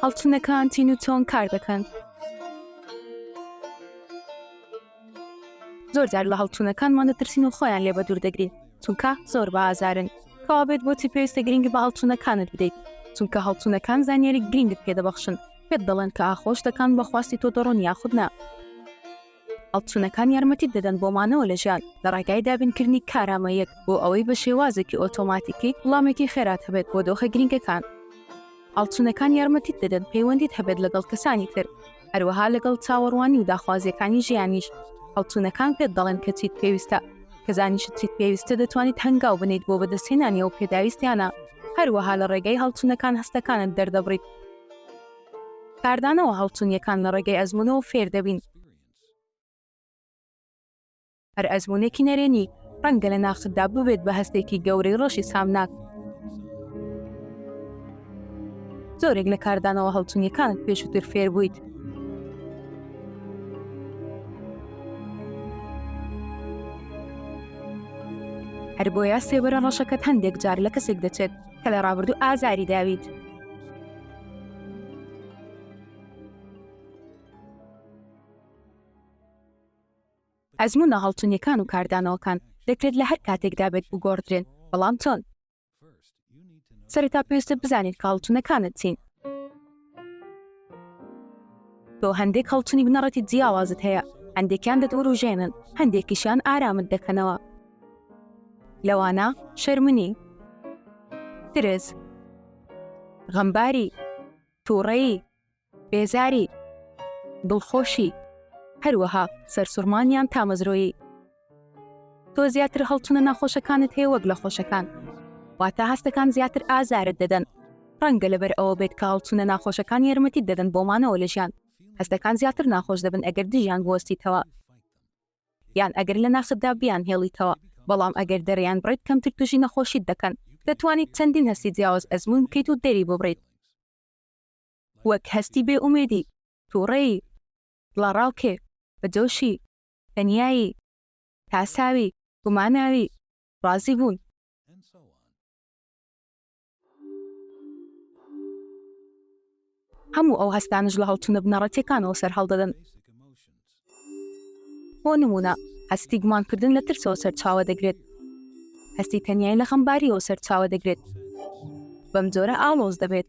هەڵچوونەکان تین و چۆن کار دەکەن. زۆر جار لە هەڵچوونەکانمان دەترسین و خۆیان لێ بە دوور دەگرین چونکە زۆر بە ئازارن. کەوا بێت بۆچی پێویستە گرنگی بە هەڵچوونەکانت بدەیت چونکە هەڵچوونەکان زانیاری گرنگت پێدەبەخشن پێت دەڵێن کە ئاخۆش دەکەن بە خواستی تۆ دەڕۆن یاخود نا. هەڵچوونەکان یارمەتیت دەدەن بۆ مانەوە لە ژیان لە ڕێگای دابینکردنی کارامەیەک بۆ ئەوەی بە شێوازێکی ئۆتۆماتیکی وڵامێکی خێرات هەبێت بۆ دۆخە گرنگەکان. هەڵچوونەکان یارمەتیت دەدەن پەیوەندیت هەبێت لەگەڵ کەسانی تر هەروەها لەگەڵ چاوەڕوانی و داخوازیەکانی ژیانیش. هەڵچوونەکان پێت دەڵێن کە چیت پێویستە کە زانیشت چیت پێویستە دەتوانیت هەنگاو بنیت بۆ بەدەستهێنانی ئەو پێداویستیانە هەروەها لە ڕێگەی هەڵچوونەکان هەستەکانت دەردەبڕیت. کاردانەوە هەڵچوونیەکان لە ڕێگەی ئەزموونەوە فێر دەبین. هەر ئەزموونێکی نەرێنی ڕەنگە لە ناخدا ببێت بە هەستێکی گەورەی ڕۆژی سامناک. زۆرێک لە کاردانەوە هەڵچوونیەکانت پێشووتر فێر بوویت. هەر بۆیە سێوەرە ڕەشەکەت هەندێک جار لە کەسێک دەچێت کە لە ڕابردوو ئازاری داویت. ئەزموونە هەڵچوونیەکان و کاردانەوەکان دەکرێت لە هەر کاتێکدا بێت بگۆڕدرێن بەڵام چۆن؟ سەرەتا پێویستە بزانیت کە هەڵچوونەکانت چین. تۆ هەندێک هەڵچوونی بنەڕەتی جیاوازت هەیە، هەندێکیان دەتوروژێنن، هەندێکیشیان ئارامت دەکەنەوە. لەوانە شەرمنی، ترس، غەمباری، تووڕەیی، بێزاری، دڵخۆشی، هەروەها سەرسوڕمانیان تامەزرۆیی. تۆ زیاتر هەڵچوونە ناخۆشەکانت هەیە وەک لە خۆشەکان، واتە هەستەکان زیاتر ئازارت دەدەن. ڕەنگە لەبەر ئەوە بێت کە هەڵچوونە ناخۆشەکان یارمەتیت دەدەن بۆمانەوە لە ژیان. هەستەکان زیاتر ناخۆش دەبن ئەگەر دژیان بوەستیتەوە یان ئەگەر لە ناخدا بیان هێڵیتەوە، بەڵام ئەگەر دەریان بڕیت کەمتر تووشی نەخۆشیت دەکەن. دەتوانیت چەندین هەستی جیاواز ئەزموون بکەیت و دەری ببڕیت، وەک هەستی بێئومێدی، تووڕەیی، دڵاڕاوکێ، بەجۆشی، تەنیایی، تاساوی، گوماناوی، ڕازی بوون. هەموو ئەو هەستانش لە هەڵچوونە بنەڕەتیەکانەوە سەر هەڵدەدەن. بۆ نمونە هەستی گومانکردن لە ترسەوە سەرچاوە دەگرێت، هەستی تەنیایی لە خەمباریەوە سەرچاوە دەگرێت، بەم جۆرە ئاڵۆز دەبێت.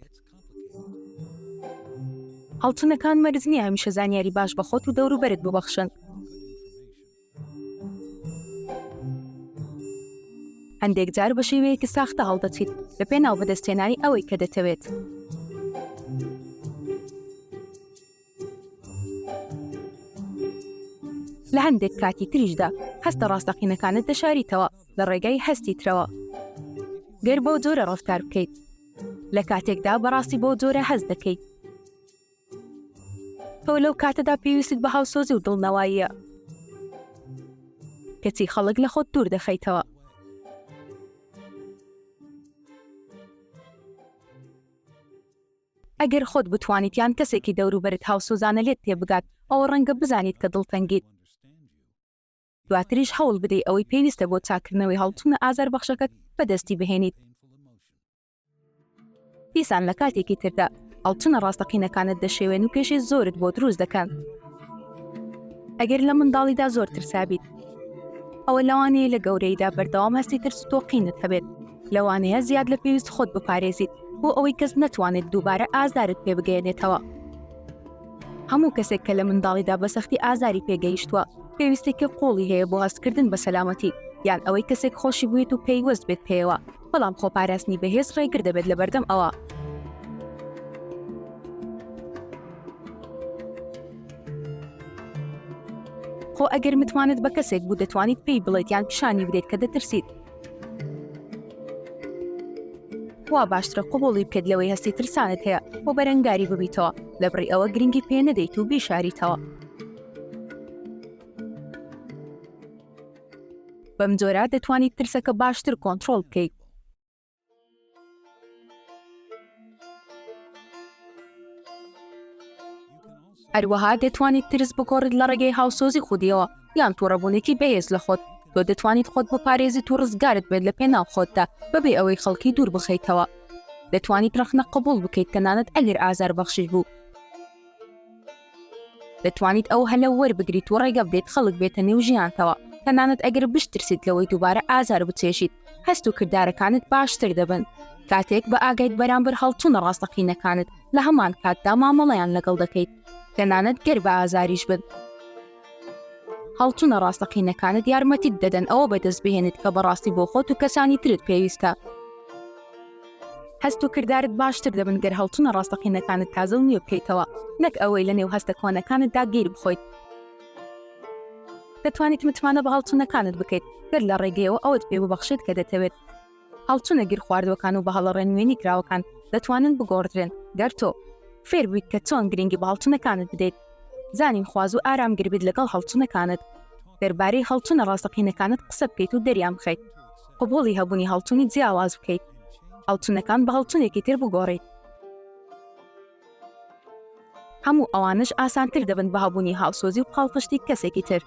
هەڵچوونەکان مەرج نییە هەمیشە زانیاری باش بە خۆت و دەوروبەرت ببەخشن. هەندێک جار بە شێوەیەکی ساختە هەڵدەچیت لە پێناو بەدەستهێنانی ئەوەی کە دەتەوێت. لە هەندێک کاتی تریشدا هەستە ڕاستەقینەکانت دەشاریتەوە لە ڕێگای هەستی ترەوە. گەر بۆ جۆرە ڕەفتار بکەیت لە کاتێکدا بەڕاستی بۆ جۆرە هەست دەکەیت. تۆ لەو کاتەدا پێویستت بە هاوسۆزی و دڵنەواییە، کەچی خەڵک لە خۆت دوور دەخەیتەوە. ئەگەر خۆت بتوانیت یان کەسێکی دەوروبەرت هاوسۆزانە لێت تێبگات، ئەوە ڕەنگە بزانیت کە دڵتەنگیت. دواتریش هەوڵ بدەیت ئەوەی پێویستە بۆ چاکردنەوەی هەڵچوونە ئازاربەخشەکەت بەدەستی بهێنیت. دیسان لە کاتێکی تردا هەڵچوونە ڕاستەقینەکانت دەشێوێن و کێشەی زۆرت بۆ دروست دەکەن. ئەگەر لە منداڵیدا زۆر ترسابیت، ئەوە لەوانەیە لە گەورەیدا بەردەوام هەستی ترس و تۆقینت هەبێت. لەوانەیە زیاد لە پێویست خۆت بپارێزیت بۆ ئەوەی کەس نەتوانێت دووبارە ئازارت پێ بگەێنێتەوە. هەموو کەسێک کە لە منداڵیدا بە سەختی ئازاری پێگەیشتووە پێویستێکی قوڵی هەیە بۆ هەستکردن بە سەلامەتی یان ئەوەی کەسێک خۆشی بوویت و پێیوەست بێت پێیەوە، بەڵام خۆپاراستنی بەهێز ڕێگر دەبێت لە بەردەم ئەوە. خۆ ئەگەر متوانێت بە کەسێک بوو دەتوانیت پێی بڵێت یان پیشانی بدەیت کە دەترسیت. وا باشترە قوبوڵی بکەیت لەوەی هەستی ترسانت هەیە بۆ بەرەنگاری ببیتەوە، لەبڕی ئەوە گرنگی پێ نەدەیت و بیشاریتەوە. بەم جۆرە دەتوانیت ترسەکە باشتر کۆنتڕۆڵ بکەیت. هەروەها دەتوانیت ترس بگۆڕیت لە ڕێگەی هاوسۆزی خودیەوە یان تووڕەبوونێکی بەهێز لە خۆت. تۆ دەتوانیت خۆت بپارێزیت و ڕزگارت بێت لە پێناو خۆتدا بەبێ ئەوەی خەڵکی دوور بخەیتەوە. دەتوانیت ڕخنە قبول بکەیت تەنانەت ئەگەر ئازار بەخشش بوو. دەتوانیت ئەو هەلە وەربگریت و ڕێگە بدەیت خەڵک بێتە نێو ژیانتەوە، تەنانەت ئەگەر بشترسیت لەوەی دووبارە ئازار بچێشیت، هەست و کردارەکانت باشتر دەبن. کاتێک بە ئاگایت بەرامبەر هەڵچوونە ڕاستەقینەکانت لە هەمان کاتدا مامەڵەیان لەگەڵ دەکەیت، تەنانەت گەر بە ئازاریش بن. هەڵچوونە ڕاستەقینەکانت یارمەتیت دەدەن ئەوە بەدەست بهێنیت کە بەڕاستی بۆ خۆت و کەسانی ترت پێویستە. هەست و کردارت باشتر دەبن گەر هەڵچوونە ڕاستەقینەکانت تازە و نیو بکەیتەوە، نەک ئەوەی لە نێو هەستە کۆنەکانتدا گیر بخۆیت. دەتوانیت متمانە بە هەڵچوونەکانت بکەیت گەر لە ڕێگەیەوە ئەوت پێ ببەخشێت کە دەتەوێت. هەڵچوونە گیر خواردوەکان و بە هەڵەڕێنوێنی کراوەکان دەتوانن بگۆڕدرێن گەر تۆ فێر بوویت کە چۆن گرنگی بە هەڵچوونەکانت بدەیت. زانین خواز و ئارامگر بیت لەگەڵ هەڵچوونەکانت، دەربارەی هەڵچوونە ڕاستەقینەکانت قسە بکەیت و دەریان بخەیت. قبوڵی هەبوونی هەڵچوونی جیاواز بکەیت، هەڵچوونەکان بە هەڵچوونێکی تر بگۆڕیت. هەموو ئەوانش ئاسانتر دەبن بە هەبوونی هاوسۆزی و قاڵپشتی کەسێکی تر.